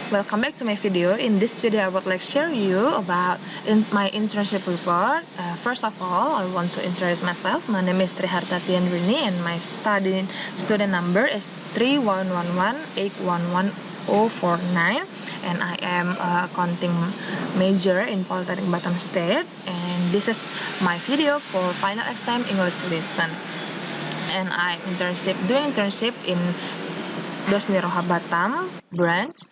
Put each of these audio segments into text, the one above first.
Welcome back to my video. In this video, I would like to share you about my internship report. First of all, I want to introduce myself. My name is Trihartati Andrini and my student number is 3111811049, and I am a accounting major in Polytechnic Batam State, and this is my video for final exam English lesson. And I doing internship in Dosni Roha Batam branch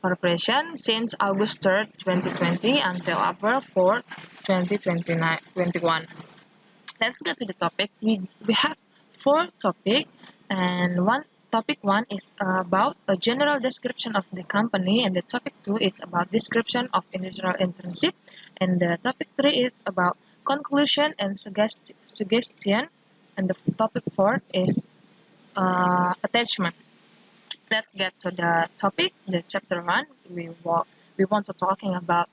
Corporation since August 3rd, 2020 until April 4th, 2021. Let's get to the topic. We have four topics, and topic one is about a general description of the company, and the topic two is about description of industrial internship, and the topic three is about conclusion and suggestion, and the topic four is attachment. Let's get to the topic, the chapter 1. We want to talking about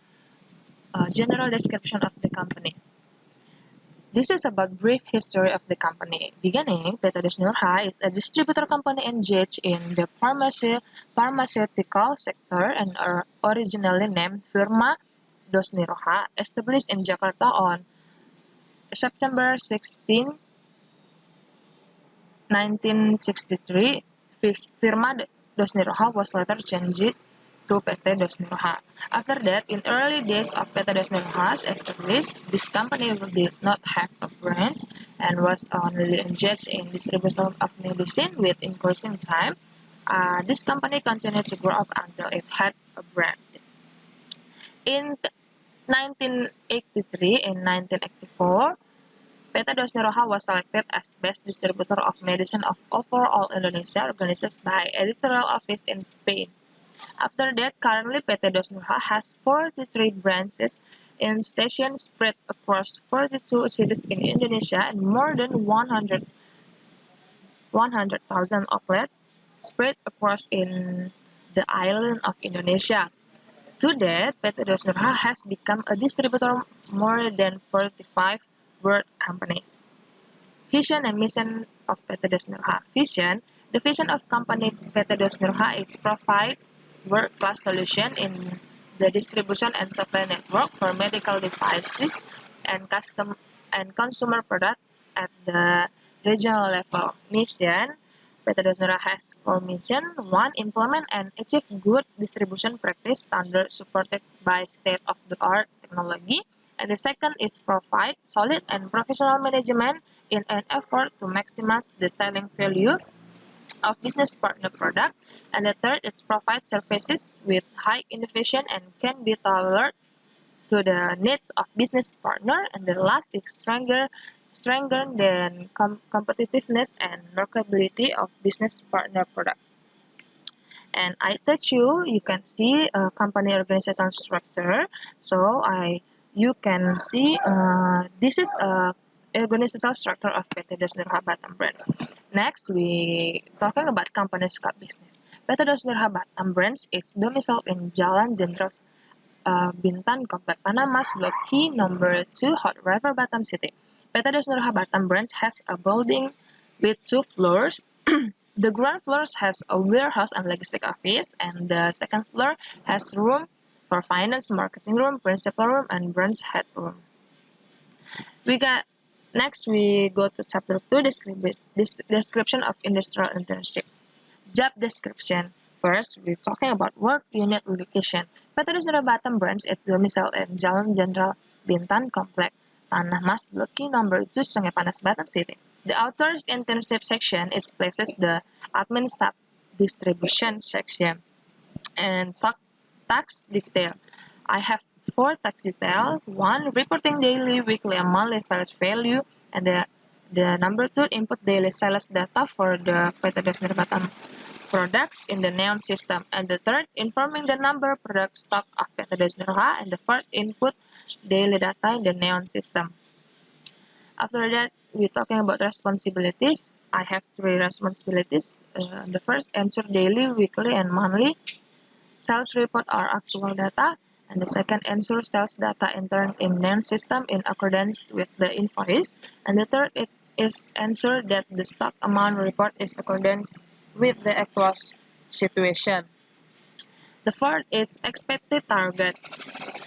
a general description of the company. This is about brief history of the company. Beginning, PT Dosni Roha is a distributor company engaged in the pharmaceutical sector and are originally named Firma Dosni Roha, established in Jakarta on September 16, 1963. Firma Dosni Roha was later changed to PT Dosni Roha. After that, in early days of PT Dosni Roha's established, this company did not have a branch and was only engaged in distribution of medicine. With increasing time, this company continued to grow up until it had a branch. In 1983 and 1984, PT Dosni Roha was selected as best distributor of medicine of overall Indonesia, organized by editorial office in Spain. After that, currently PT Dosni Roha has 43 branches in stations spread across 42 cities in Indonesia and more than 100,000 outlets spread across in the island of Indonesia. To date, PT Dosni Roha has become a distributor more than 45 world companies. Vision and mission of PT Dosni Roha. Vision. The vision of company PT Dosni Roha is provide world-class solution in the distribution and supply network for medical devices and consumer products at the regional level. Mission. PT Dosni Roha has four missions. 1. Implement and achieve good distribution practice standards supported by state-of-the-art technology. And the second is provide solid and professional management in an effort to maximize the selling value of business partner product. And the third is provide services with high innovation and can be tailored to the needs of business partner. And the last is strengthen the competitiveness and marketability of business partner product. And I touch you can see a company organization structure. So you can see this is a organizational structure of PT Dosni Roha Batam branch. Next, we talking about company scope business. PT Dosni Roha Batam branch is domiciled in Jalan Jenderal Bintan, Komplek Tanah Mas, Blok K, number 2, Hot River, Batam City. PT Dosni Roha Batam branch has a building with 2 floors. The ground floor has a warehouse and logistic office, and the second floor has room for finance, marketing room, principal room, and branch head room. Next we go to chapter 2, description of industrial internship. Job description. First, we're talking about work unit location. PT Dosni Roha Batam branch is domiciled at Jalan Jenderal Bintan, Komplek Tanah Mas, Blok K, number 2, Sungai Panas, Batam City. The author's internship section is places the admin sub-distribution section and tax detail. I have 4 tax detail. 1. Reporting daily, weekly, and monthly sales value, and the number 2, input daily sales data for the PT Dosni Roha Batam products in the Neon system, and the third, informing the number product stock of PT Dosni Roha, and the fourth, input daily data in the Neon system. After that, we're talking about responsibilities. I have 3 responsibilities. The first, ensure daily, weekly, and monthly sales report are actual data. And the second, ensure sales data entered in Neon system in accordance with the invoice. And the third, it is ensure that the stock amount report is accordance with the actual situation. The fourth is expected target.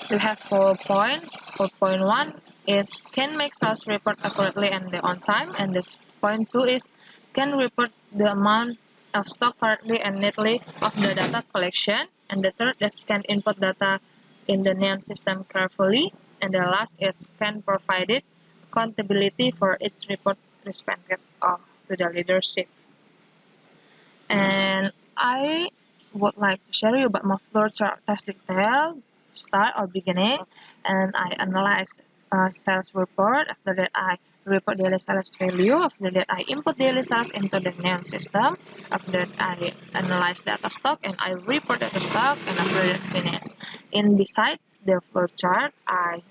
We have 4 points. 4.1 is can make sales report accurately and on time, and this point 2 is can report the amount of stock correctly and neatly of the data collection, and the third is can input data in the NEON system carefully, and the last is can provide it accountability for its report respected to the leadership. And I would like to share you about my flowchart test detail, start or beginning, and I analyze sales report. After that, I report daily sales value. After that, I input daily sales into the NEON system. After that, I analyze data stock and I report data stock. And after that, finish. In besides the flowchart, I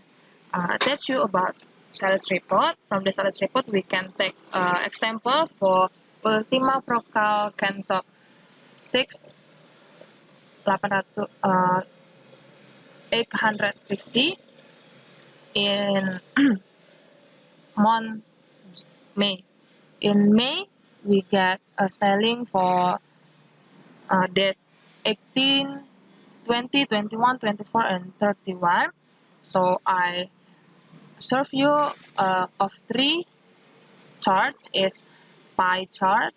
attach you about sales report. From the sales report, we can take example for Ultima Procal Kentok 6 850 in month May. In May, we get a selling for date 18, 20, 21, 24, and 31. So I serve you of 3 charts is pie chart,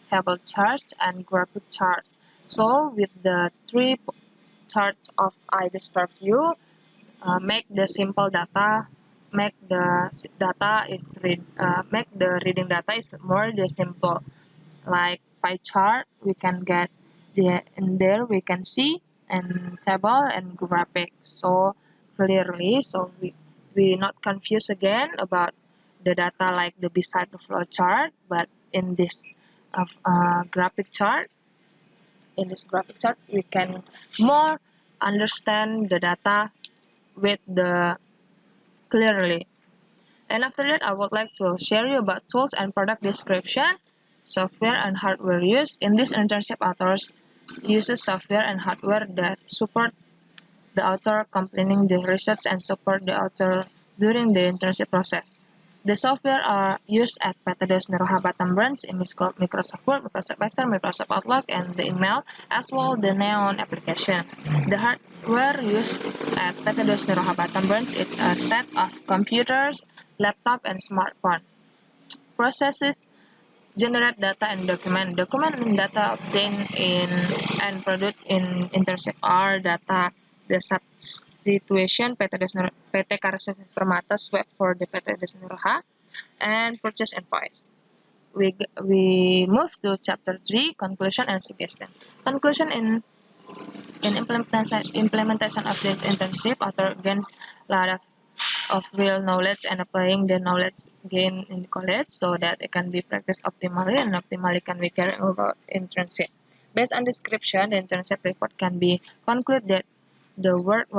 table charts, and graphic charts. So with the 3 charts of I serve you, make the simple data, make the data is make the reading data is more the simple. Like pie chart, we can get in there we can see and table and graphic so clearly, so we not confused again about the data like the beside the flow chart, but in this graphic chart, we can more understand the data with the clearly. And after that, I would like to share you about tools and product description, software and hardware use. In this internship, authors uses software and hardware that support the author completing the research and support the author during the internship process. The software are used at PT DOS Niroha Batam branch in Microsoft Word, Microsoft Excel, Microsoft Outlook, and the email, as well the NEON application. The hardware used at PT DOS Niroha Batam branch is a set of computers, laptop, and smartphone. Processes generate data and document. Document and data obtained in and produced in internship are data the substitution PT Karya Permata swap for the PT DOS Niroha and purchase invoice. We move to chapter 3, conclusion and suggestion. Conclusion in implementation of the internship, author gains a lot of real knowledge and applying the knowledge gained in college so that it can be practiced optimally and optimally can be carried over internship. Based on description, the internship report can be conclude that the work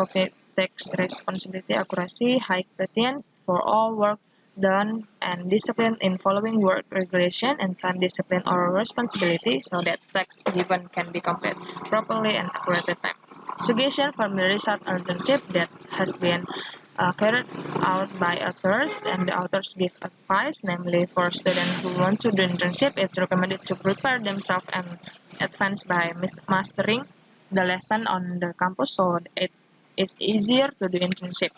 takes responsibility, accuracy, high competence for all work done, and discipline in following work regulation and time discipline or responsibility so that tasks given can be completed properly and accurately time. Suggestion from the result internship that has been carried out by authors, and the authors give advice, namely for students who want to do internship, it's recommended to prepare themselves and advance by mastering the lesson on the campus so it is easier to do internship.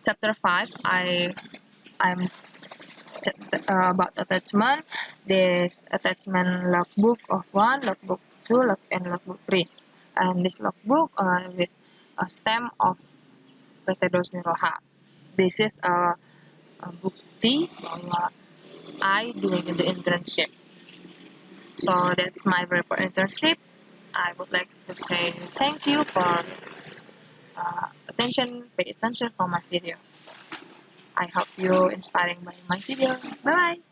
Chapter 5, I'm about attachment. This attachment logbook of 1, logbook 2, and logbook 3. And this logbook with a stamp of PT DOS Niroha. This is a bukti bahwa I doing the internship. So that's my report internship. I would like to say thank you for pay attention for my video. I hope you inspiring by my video. Bye bye.